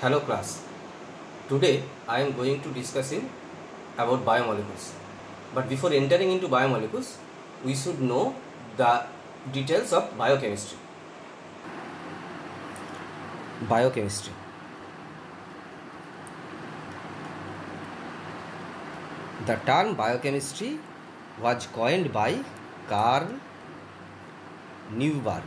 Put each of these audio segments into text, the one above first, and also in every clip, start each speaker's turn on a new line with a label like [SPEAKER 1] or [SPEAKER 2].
[SPEAKER 1] Hello class. Today I am going to discussing about biomolecules. But before entering into biomolecules, we should know the details of biochemistry. Biochemistry. The term biochemistry was coined by Carl Neuberg.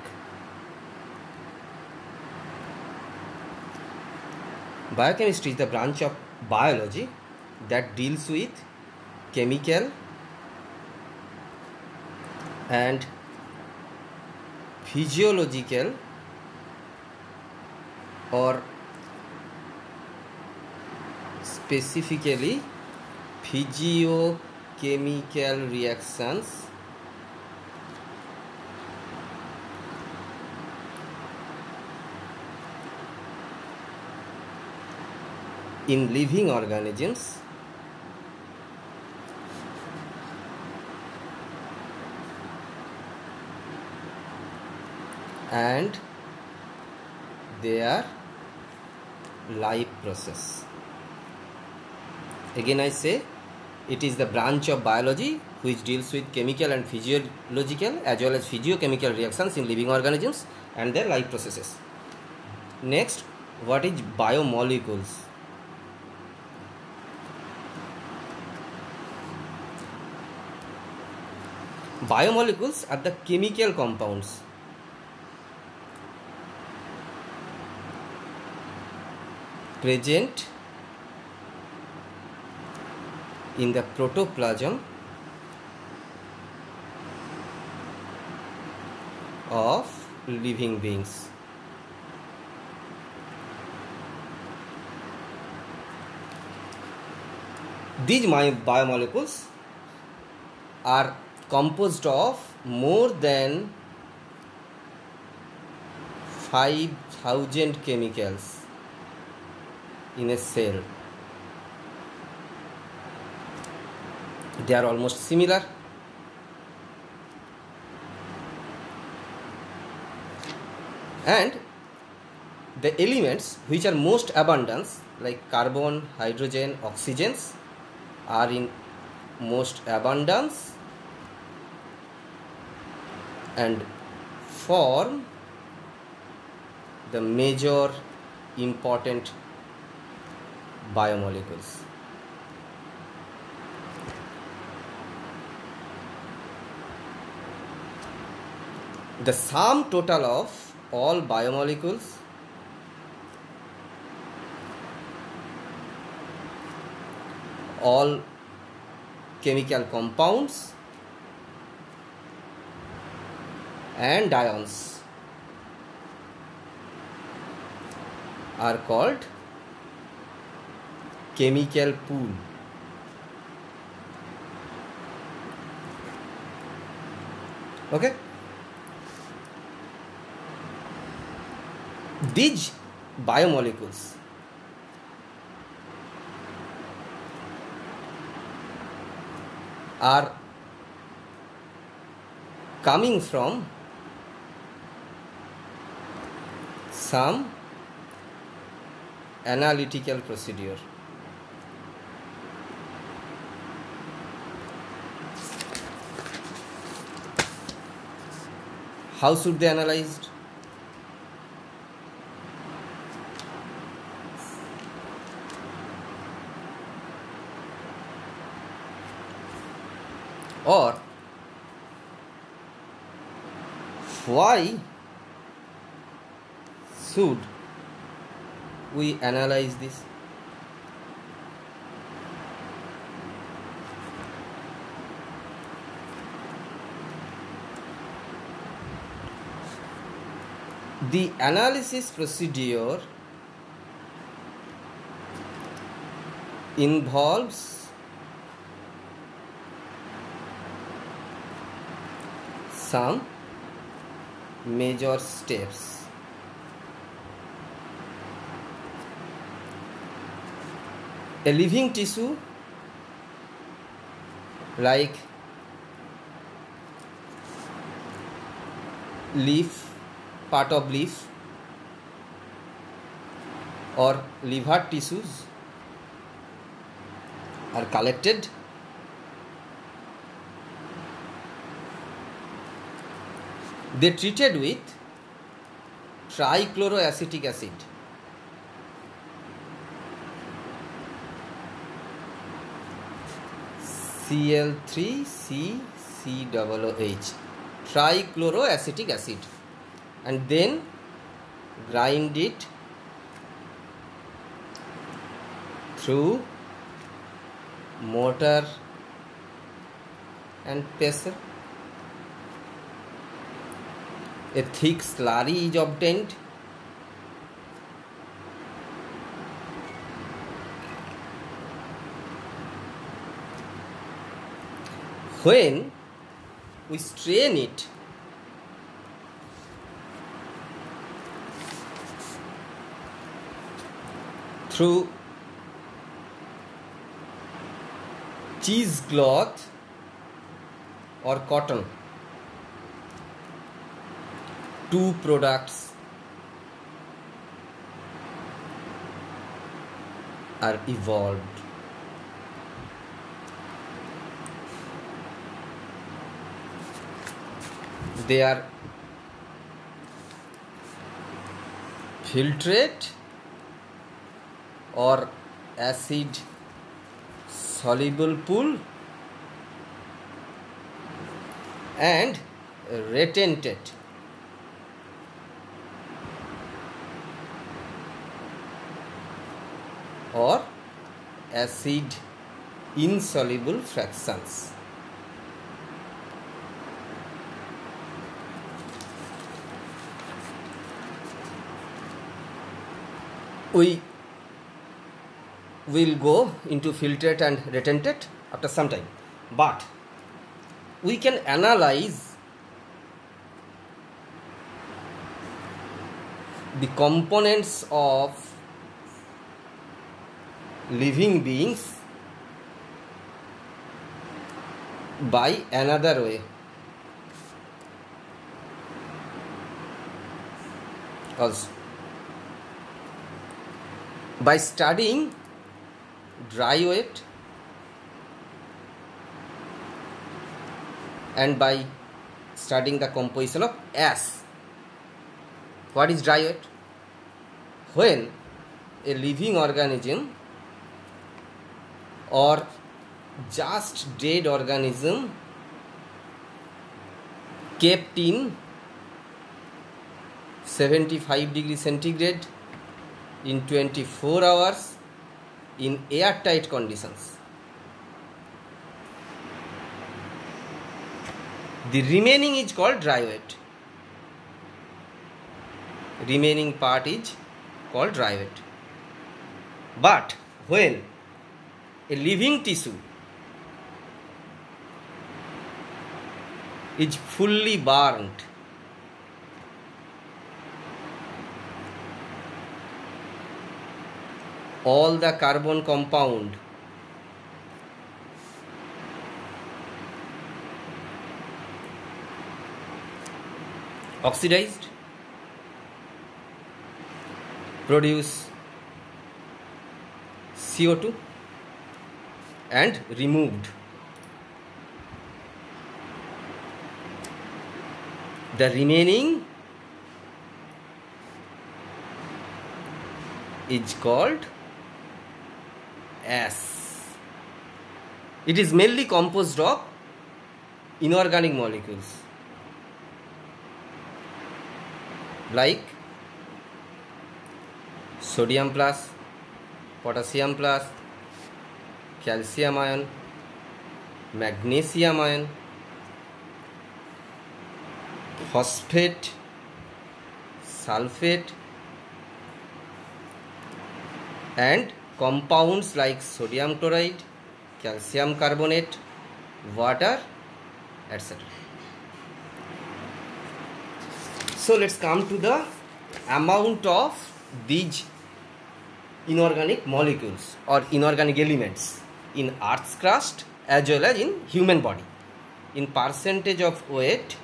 [SPEAKER 1] Biochemistry is the branch of biology that deals with chemical and physiological or specifically physiochemical reactions in living organisms and their life process. Again I say, it is the branch of biology which deals with chemical and physiological as well as physiochemical reactions in living organisms and their life processes. Next, what is biomolecules? Biomolecules are the chemical compounds present in the protoplasm of living beings. These biomolecules are composed of more than 5,000 chemicals in a cell. They are almost similar. And the elements which are most abundant, like carbon, hydrogen, oxygens, are in most abundance and form the major important biomolecules. The sum total of all biomolecules all chemical compounds and ions are called chemical pool. Okay? These biomolecules are coming from some analytical procedure. How should they analyzed? Or why should we analyze this? The analysis procedure involves some major steps. A living tissue like leaf, part of leaf, or liver tissues are collected. They treated with trichloroacetic acid. Cl3CCOOH, trichloroacetic acid, and then grind it through mortar and pestle. A thick slurry is obtained. When we strain it, through cheesecloth or cotton, two products are evolved. They are filtrate or acid soluble pool and retentate or acid insoluble fractions. We will go into filtrate and retentate after some time, but we can analyze the components of living beings by another way also. By studying dry weight and by studying the composition of ash. What is dry weight? When a living organism or just dead organism kept in 75 degrees centigrade in 24 hours in airtight conditions, the remaining is called dry weight. Remaining part is called dry weight. But when a living tissue is fully burnt, all the carbon compound oxidized, produce CO2 and removed. The remaining is called ash. It is mainly composed of inorganic molecules like sodium plus, potassium plus, calcium ion, magnesium ion, phosphate, sulfate, and compounds like sodium chloride, calcium carbonate, water, etc. So let's come to the amount of these inorganic molecules or inorganic elements in Earth's crust as well as in human body. In percentage of weight,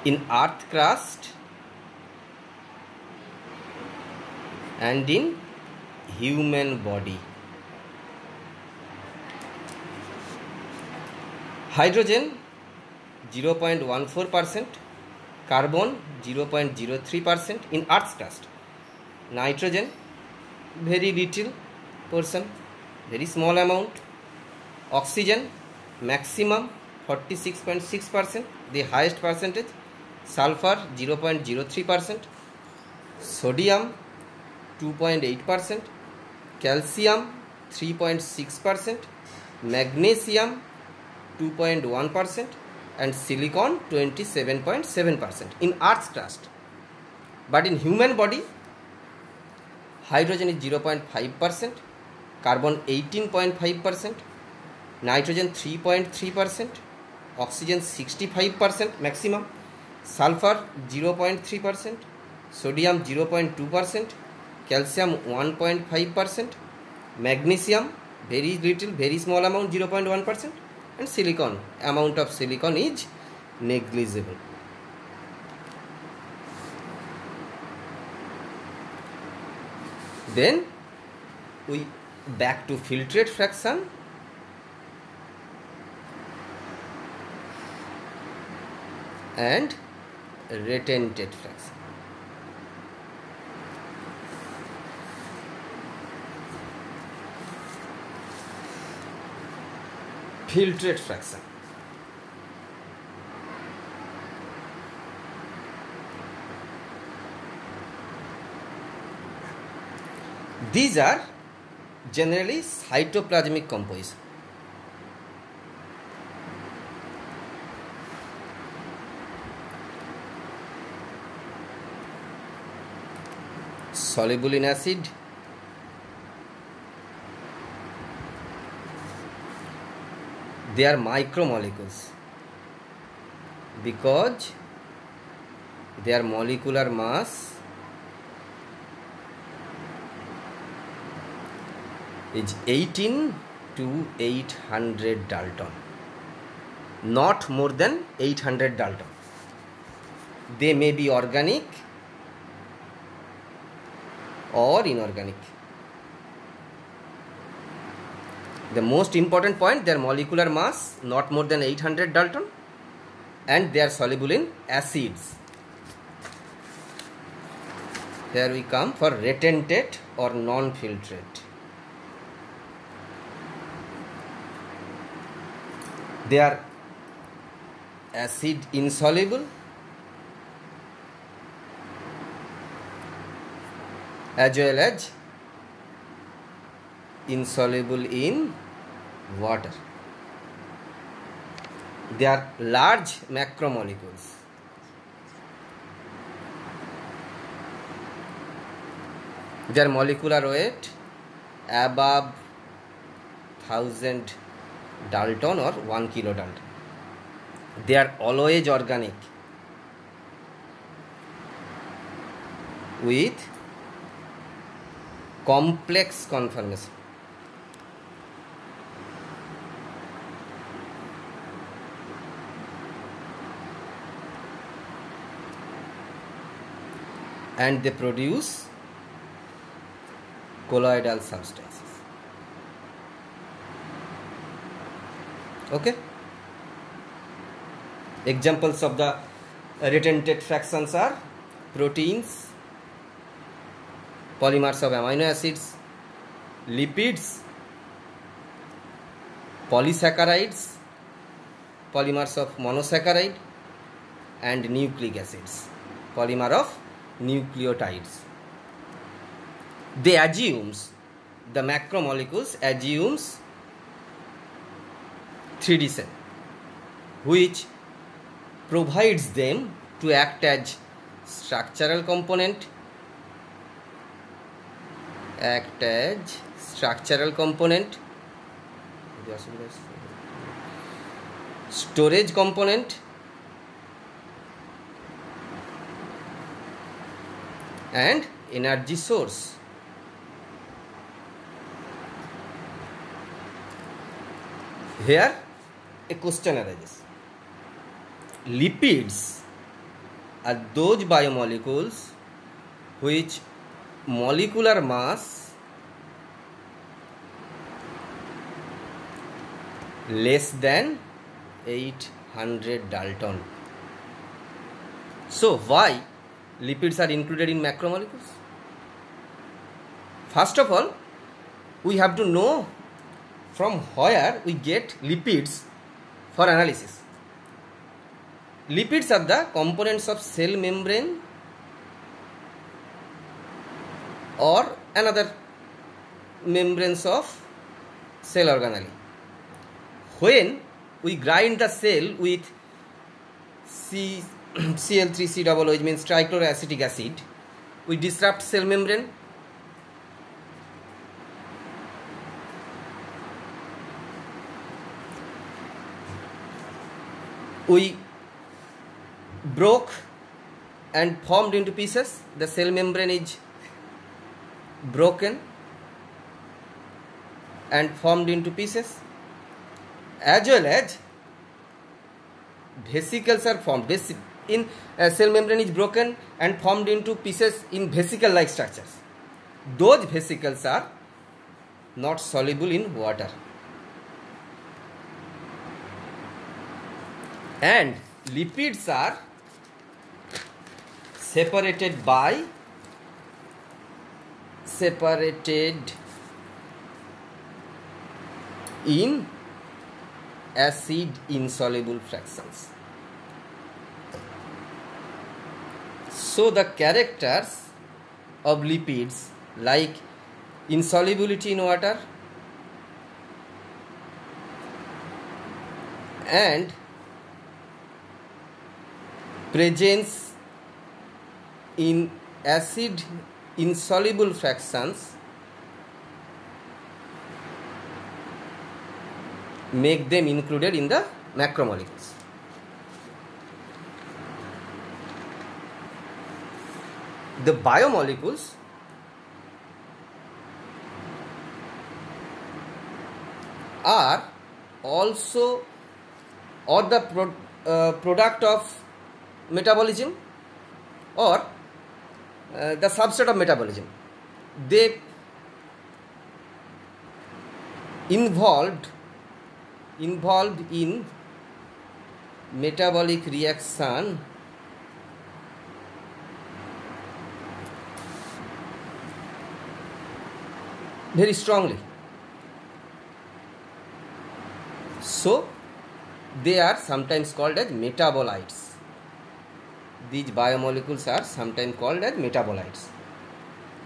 [SPEAKER 1] in Earth crust and in human body. Hydrogen 0.14%, carbon 0.03% in Earth's crust. Nitrogen very little portion, very small amount. Oxygen maximum 46.6%, the highest percentage. Sulfur 0.03%, sodium 2.8%, calcium 3.6%, magnesium 2.1%, and silicon 27.7% in Earth's crust. But in human body, hydrogen is 0.5%, carbon 18.5%, nitrogen 3.3%, oxygen 65% maximum, sulfur 0.3%, sodium 0.2%, calcium 1.5%, magnesium very little, very small amount 0.1%, and silicon, amount of silicon is negligible. Then we back to filtrate fraction. And retentate fraction. Filtrate fraction. These are generally cytoplasmic composition. Soluble in acid, they are micromolecules because their molecular mass is 18 to 800 Dalton, not more than 800 Dalton. They may be organic or inorganic. The most important point, their molecular mass not more than 800 Dalton, and they are soluble in acids. Here we come for retentate or non-filtrate. They are acid insoluble as well as insoluble in water. They are large macromolecules. Their molecular weight above 1000 Dalton or 1 kilodalton. They are always organic with complex conformation. And they produce colloidal substances. Okay. Examples of the retentate fractions are proteins, polymers of amino acids, lipids, polysaccharides, polymers of monosaccharide, and nucleic acids, polymer of nucleotides. They assumes, the macromolecules assumes 3D cell, which provides them to act as structural component, storage component, and energy source. Here a question arises. Lipids are those biomolecules which molecular mass less than 800 Dalton. So why lipids are included in macromolecules? First of all, we have to know from where we get lipids for analysis. Lipids are the components of cell membrane or another membranes of cell organelle. When we grind the cell with Cl3COOH, means trichloroacetic acid, we disrupt cell membrane. We broke and formed into pieces. The cell membrane is broken and formed into pieces, as well as vesicles are formed. In cell membrane is broken and formed into pieces in vesicle-like structures. Those vesicles are not soluble in water, and lipids are separated in acid insoluble fractions. So the characters of lipids, like insolubility in water and presence in acid insoluble fractions, make them included in the macromolecules. The biomolecules are also the product of metabolism or the subset of metabolism. They involved in metabolic reaction very strongly. So they are sometimes called as metabolites. These biomolecules are sometimes called as metabolites.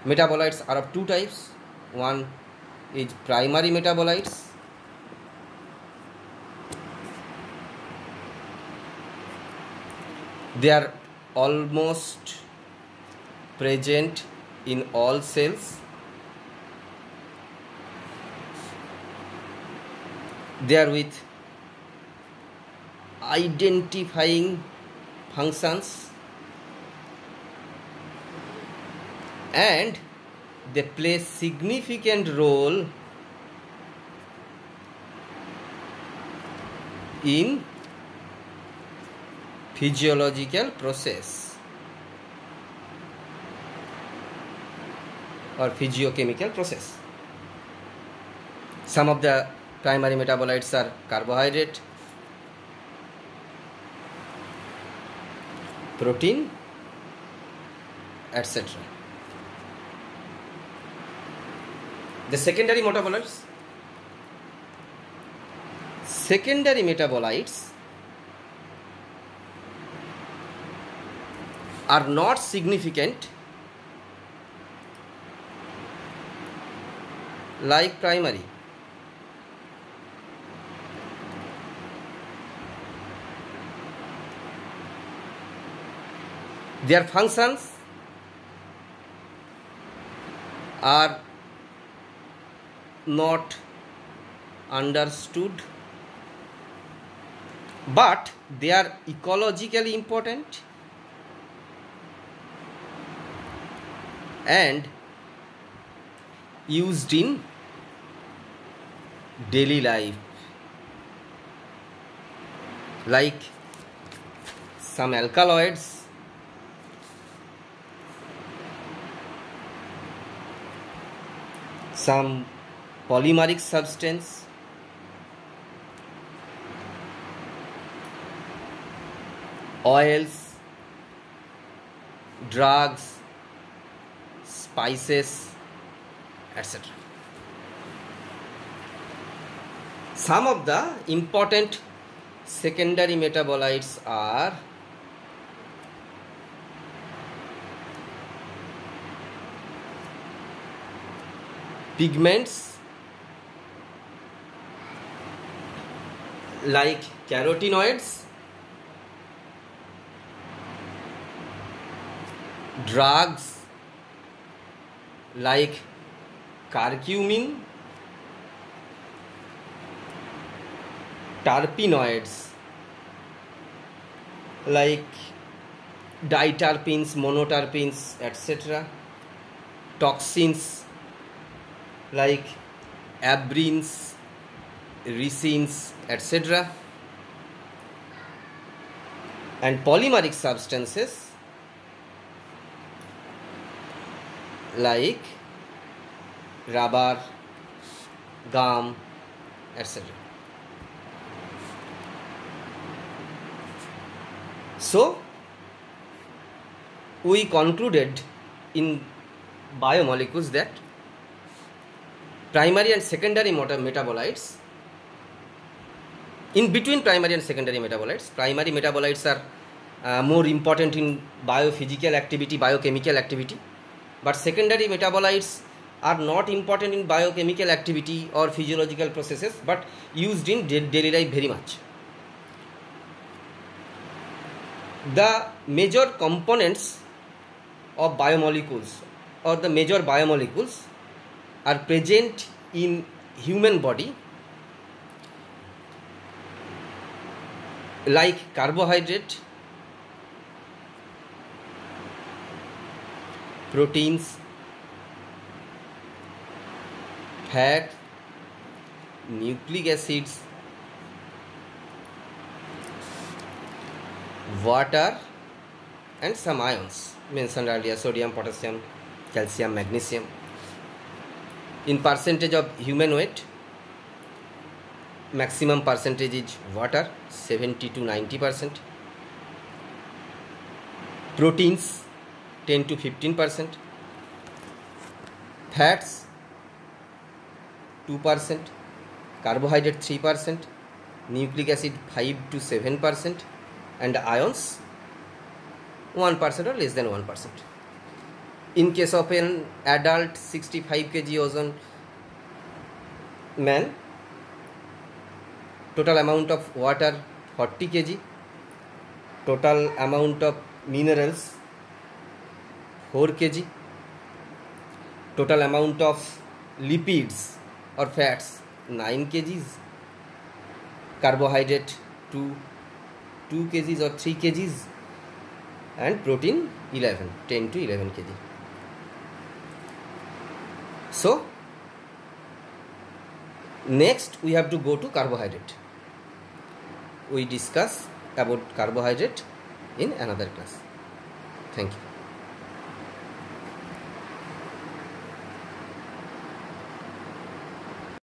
[SPEAKER 1] Metabolites are of two types. One is primary metabolites, they are almost present in all cells. They are with identifying functions and they play significant role in physiological process or physiochemical process. Some of the primary metabolites are carbohydrate, protein, etc. The secondary metabolites are not significant like primary. Their functions are not understood, but they are ecologically important and used in daily life, like some alkaloids some polymeric substance, oils, drugs, spices, etc. Some of the important secondary metabolites are pigments like carotenoids, drugs like curcumin, terpenoids like diterpenes, monoterpenes, etc. Toxins like abrines, resins, etc. And polymeric substances like rubber, gum, etc. So we concluded in biomolecules that primary and secondary metabolites, in between primary and secondary metabolites, primary metabolites are more important in biophysical activity, biochemical activity, but secondary metabolites are not important in biochemical activity or physiological processes, but used in daily life very much. The major components of biomolecules or the major biomolecules are present in human body like carbohydrate, proteins, fat, nucleic acids, water, and some ions mentioned earlier: sodium, potassium, calcium, magnesium. In percentage of human weight, maximum percentage is water, 70 to 90%. Proteins 10 to 15%. Fats 2%. Carbohydrate 3%. Nucleic acid 5 to 7%. And ions 1% or less than 1%. In case of an adult 65 kg oজন man, total amount of water 40 kg, total amount of minerals 4 kg, total amount of lipids or fats 9 kgs, carbohydrate 2 kgs or 3 kgs, and protein 10 to 11 kg. So next we have to go to carbohydrate. We discuss about carbohydrate in another class. Thank you.